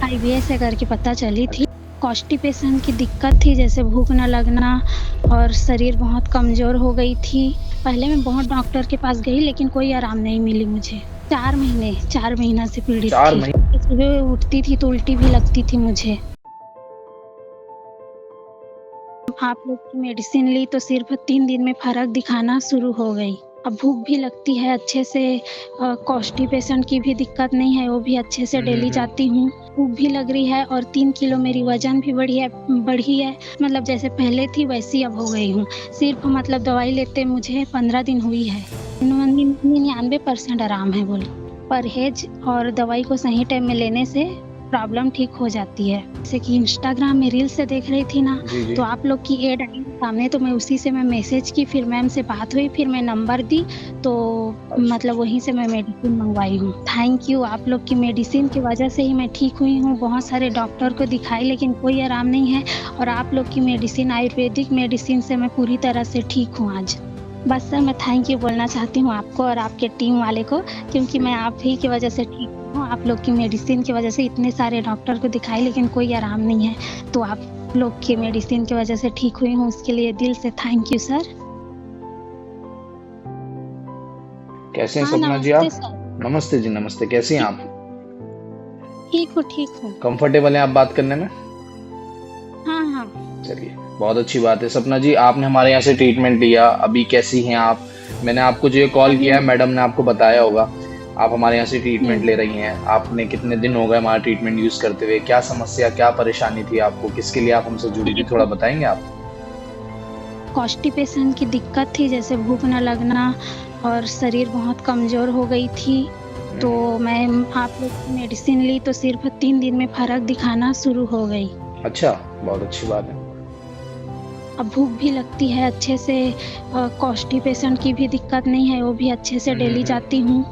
IBS है करके पता चली थी। कॉन्स्टिपेशन की दिक्कत थी, जैसे भूख न लगना और शरीर बहुत कमज़ोर हो गई थी। पहले मैं बहुत डॉक्टर के पास गई लेकिन कोई आराम नहीं मिली मुझे। 4 महीना से पीड़ित 4 थी। महीने। सुबह उठती थी तो उल्टी भी लगती थी मुझे। आप लोग की मेडिसिन ली तो सिर्फ़ 3 दिन में फ़र्क दिखाना शुरू हो गई। अब भूख भी लगती है अच्छे से, कॉन्स्टिपेशन की भी दिक्कत नहीं है, वो भी अच्छे से डेली जाती हूँ। भूख भी लग रही है और 3 किलो मेरी वज़न भी बढ़ी है। मतलब जैसे पहले थी वैसी अब हो गई हूँ। सिर्फ़ मतलब दवाई लेते मुझे 15 दिन हुई है। 99% आराम है बोले। परहेज़ और दवाई को सही टाइम में लेने से प्रॉब्लम ठीक हो जाती है। जैसे कि इंस्टाग्राम में रील से देख रही थी ना, जी, जी। तो आप लोग की ऐड आई सामने, तो मैं उसी से मैसेज की, फिर मैम से बात हुई, फिर मैं नंबर दी, तो मतलब वहीं से मैं मेडिसिन मँगवाई हूँ। थैंक यू, आप लोग की मेडिसिन की वजह से ही मैं ठीक हुई हूँ। बहुत सारे डॉक्टर को दिखाई लेकिन कोई आराम नहीं है, और आप लोग की मेडिसिन, आयुर्वेदिक मेडिसिन से मैं पूरी तरह से ठीक हूँ आज। बस सर मैं थैंक यू बोलना चाहती हूँ आपको और आपके टीम वाले को, क्योंकि मैं आप ही की वजह से ठीक हूँ। आप लोग की मेडिसिन की वजह से इतने सारे डॉक्टर को दिखाई लेकिन कोई आराम नहीं है, तो आप लोग की मेडिसिन की वजह से ठीक हुई हूँ, उसके लिए दिल से थैंक यू सर। कैसे हैं हाँ, सपना जी नमस्ते आप? सर। नमस्ते जी, नमस्ते। कैसी हैं आप? ठीक हूँ। कंफर्टेबल हैं आप बात करने में? हाँ, हाँ। चलिए, बहुत अच्छी बात है। सपना जी, आपने हमारे यहाँ से ट्रीटमेंट लिया, अभी कैसी हैं आप? मैंने आपको जो ये कॉल अभी किया है, मैडम ने आपको बताया होगा। आप हमारे यहाँ से ट्रीटमेंट ले हुँ, रही हैं। आपने कितने दिन हो गए हमारा ट्रीटमेंट यूज़ करते हुए? क्या समस्या, क्या परेशानी थी आपको? किसके लिए आप हमसे जुड़ी थी? मेरे थोड़ा को बताएँगे आप? कॉन्स्टिपेशन की दिक्कत थी, जैसे भूख न लगना और शरीर बहुत कमज़ोर हो गई थी। हुँ, तो हुँ। मैं आप लोग की मेडिसिन ली तो सिर्फ़ 3 दिन में फ़र्क दिखाना शुरू हो गई। अच्छा, बहुत अच्छी बात है। अब भूख भी लगती है अच्छे से, कॉन्स्टिपेशन की भी दिक्कत नहीं है, वो भी अच्छे से हुँ, हुँ, डेली हुँ। जाती हूँ।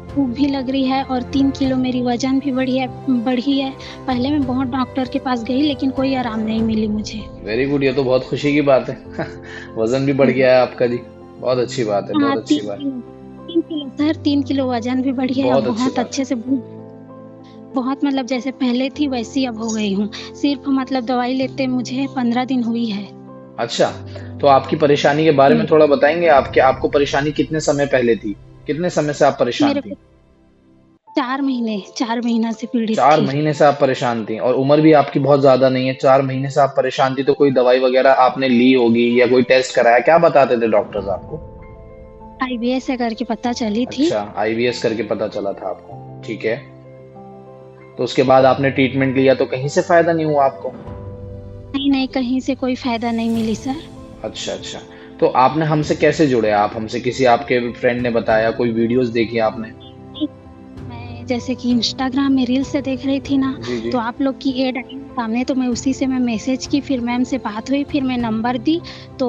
भूख भी लग रही है और 3 किलो मेरी वज़न भी बढ़ी है। पहले मैं बहुत डॉक्टर के पास गई लेकिन कोई आराम नहीं मिली मुझे। वेरी गुड, ये तो बहुत खुशी की बात है। वज़न भी बढ़ हुँ। गया है आपका जी। बहुत अच्छी बात है, हाँ, बहुत अच्छी बात। 3 किलो सर, 3 किलो वज़न भी बढ़ गया है, अब बहुत अच्छी बहुत बात है। अच्छे से बहुत मतलब जैसे पहले थी वैसी अब हो गई हूँ। सिर्फ़ मतलब दवाई लेते मुझे 15 दिन हुई है। अच्छा, तो आपकी परेशानी के बारे में हुँ। थोड़ा बताएँगे आप कि आपको परेशानी कितने समय पहले थी? कितने समय से आप परेशान मेरे थीं? को 4 महीना से पीड़ित 4 थी। महीने से आप परेशान थीं और उम्र भी आपकी बहुत ज़्यादा नहीं है, 4 महीने से आप परेशान थीं, तो कोई दवाई वग़ैरह आपने ली होगी या कोई टेस्ट कराया? क्या बताते थे डॉक्टर्स आपको? आईबीएस है करके पता चली थी। अच्छा, आईबीएस करके पता चला था आपको, ठीक है। तो उसके बाद आपने ट्रीटमेंट लिया तो कहीं से फ़ायदा नहीं हुआ आपको? नहीं, कहीं से कोई फ़ायदा नहीं मिली सर। अच्छा, अच्छा। तो आपने हमसे कैसे जुड़े? आप हमसे किसी आपके फ्रेंड ने बताया, कोई वीडियोज़ देखी आपने? नहीं, मैं जैसे कि इंस्टाग्राम में रील से देख रही थी ना, जी, जी। तो आप लोग की ऐड आई सामने, तो मैं उसी से मैसेज की, फिर मैम से बात हुई, फिर मैं नंबर दी, तो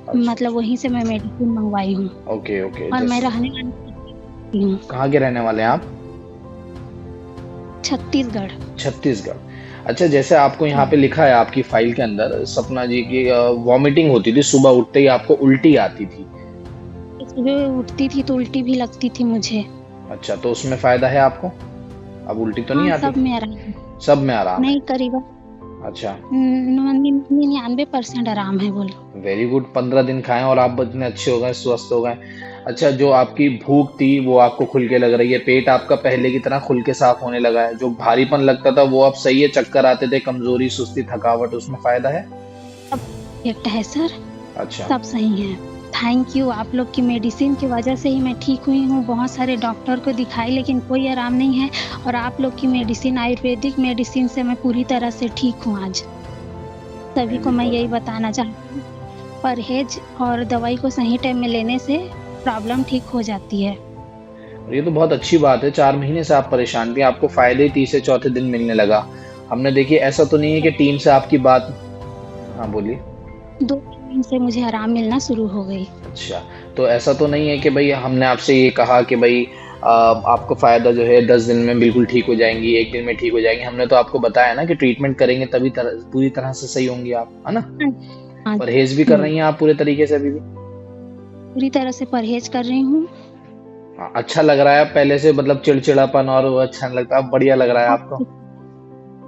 अच्छा, मतलब अच्छा। वहीं से मैं मेडिसिन मँगवाई हूँ। Okay, okay. और मैं जैसे रहने वाली हूँ कहाँ के रहने वाले हैं आप? छत्तीसगढ़। छत्तीसगढ़। अच्छा, जैसे आपको यहाँ हुँ। पे लिखा है आपकी फ़ाइल के अंदर सपना जी की वॉमिटिंग होती थी, सुबह उठते ही आपको उल्टी आती थी। सुबह उठती थी तो उल्टी भी लगती थी मुझे। अच्छा, तो उसमें फ़ायदा है आपको? अब उल्टी तो नहीं हाँ, आती? सब में आराम है। सब में आराम है। नहीं, करीबन अच्छा, 99% आराम है बोलो। Very good. 15 दिन खाएँ और आप इतने अच्छे हो गए, स्वस्थ हो गए। अच्छा, जो आपकी भूख थी वो आपको खुल के लग रही है, पेट आपका पहले की तरह खुल के साफ़ होने लगा है, जो भारीपन लगता था वो अब सही है, चक्कर आते थे, कमज़ोरी, सुस्ती, थकावट उसमें फ़ायदा है? सब परफेक्ट है सर, अच्छा, सब सही है। थैंक यू, आप लोग की मेडिसिन की वजह से ही मैं ठीक हुई हूँ। बहुत सारे डॉक्टर को दिखाई लेकिन कोई आराम नहीं है, और आप लोग की मेडिसिन, आयुर्वेदिक मेडिसिन से मैं पूरी तरह से ठीक हूँ आज। सभी को चलिए मैं बहुत यही बताना चाहती हूँ, परहेज़ और दवाई को सही टाइम में लेने से प्रॉब्लम ठीक हो जाती है। और ये तो बहुत अच्छी बात है, 4 महीने से आप परेशान थीं, आपको फ़ायदे ही तीसरे चौथे दिन मिलने लगा। हमने देखिए ऐसा तो नहीं है कि टीम से आपकी बात। हाँ, बोलिए। 2-3 दिन से मुझे आराम मिलना शुरू हो गई। अच्छा, तो ऐसा तो नहीं है कि भई हमने आपसे ये कहा कि भई आपको फ़ायदा जो है 10 दिन में बिल्कुल ठीक हो जाएँगी, 1 दिन में ठीक हो जाएँगी। हमने तो आपको बताया ना कि ट्रीटमेंट करेंगे तभी पूरी तरह से सही होंगी आप, है ना? हाँ, हाँ। परहेज़ भी कर हुँ, रही हैं आप पूरे तरीके से अभी भी? पूरी तरह से परहेज़ कर रही हूँ। हाँ, अच्छा लग रहा है पहले से मतलब चिड़चिड़ापन और वो अच्छा नहीं लगता, अब बढ़िया लग रहा है अब आपको?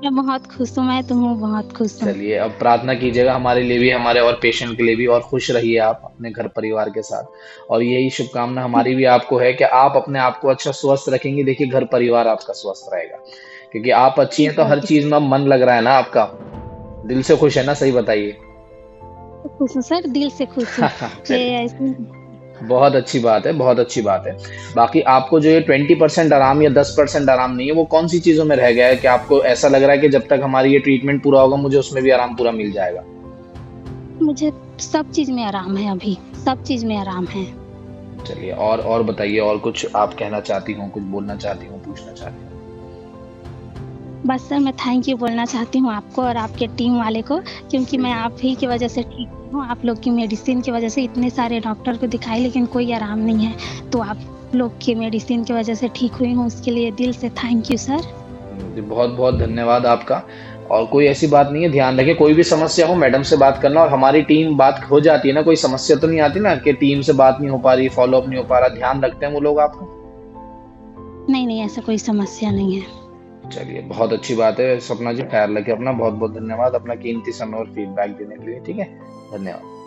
मैं बहुत खुश हूँ, मैं तो हूँ बहुत खुश हूँ। चलिए, अब प्रार्थना कीजिएगा हमारे लिए भी, हमारे और पेशेंट के लिए भी, और खुश रहिए आप अपने घर परिवार के साथ। और यही शुभकामना हमारी भी आपको है कि आप अपने आप को अच्छा स्वस्थ रखेंगे, देखिए घर परिवार आपका स्वस्थ रहेगा। क्योंकि आप अच्छी जी हैं तो सर, हर चीज में अब मन लग रहा है ना आपका, दिल से खुश है ना, सही बताइए। खुश हूँ सर, दिल से खुश हूँ कि चलिए, ऐसे। बहुत अच्छी बात है, बहुत अच्छी बात है। बाकी आपको जो ये 20% आराम या 10% आराम नहीं है, वो कौन सी चीजों में रह गया है कि आपको ऐसा लग रहा है कि जब तक हमारी ये ट्रीटमेंट पूरा होगा मुझे उसमें भी आराम पूरा मिल जाएगा? मुझे सब चीज़ में आराम है अभी, सब चीज़ में आराम है। चलिए, और बताइए, और कुछ आप कहना चाहती हूँ, कुछ बोलना चाहती हूँ, पूछना चाहती हूँ? बस सर मैं थैंक यू बोलना चाहती हूँ आपको और आपके टीम वाले को, क्योंकि जी मैं जी। आप ही की वज़ह से ठीक हूँ। आप लोग की मेडिसिन की वज़ह से इतने सारे डॉक्टर को दिखाई लेकिन कोई आराम नहीं है। तो आप लोग की मेडिसिन की वज़ह से ठीक हुई हूँ, उसके लिए दिल से थैंक यू सर। जी, बहुत बहुत धन्यवाद आपका। और कोई ऐसी बात नहीं है, ध्यान रखें, कोई भी समस्या हो मैडम से बात करना, और हमारी टीम बात हो जाती है ना, कोई समस्या तो नहीं आती ना कि टीम से बात नहीं हो पा रही, फॉलो अप नहीं हो पा रहा, ध्यान रखते हैं वो लोग आपका? नहीं, नहीं ऐसा कोई समस्या नहीं है। चलिए, बहुत अच्छी बात है। सपना जी, ख्याल रखिए अपना। बहुत बहुत धन्यवाद अपना कीमती समय और फीडबैक देने के लिए। ठीक है, धन्यवाद।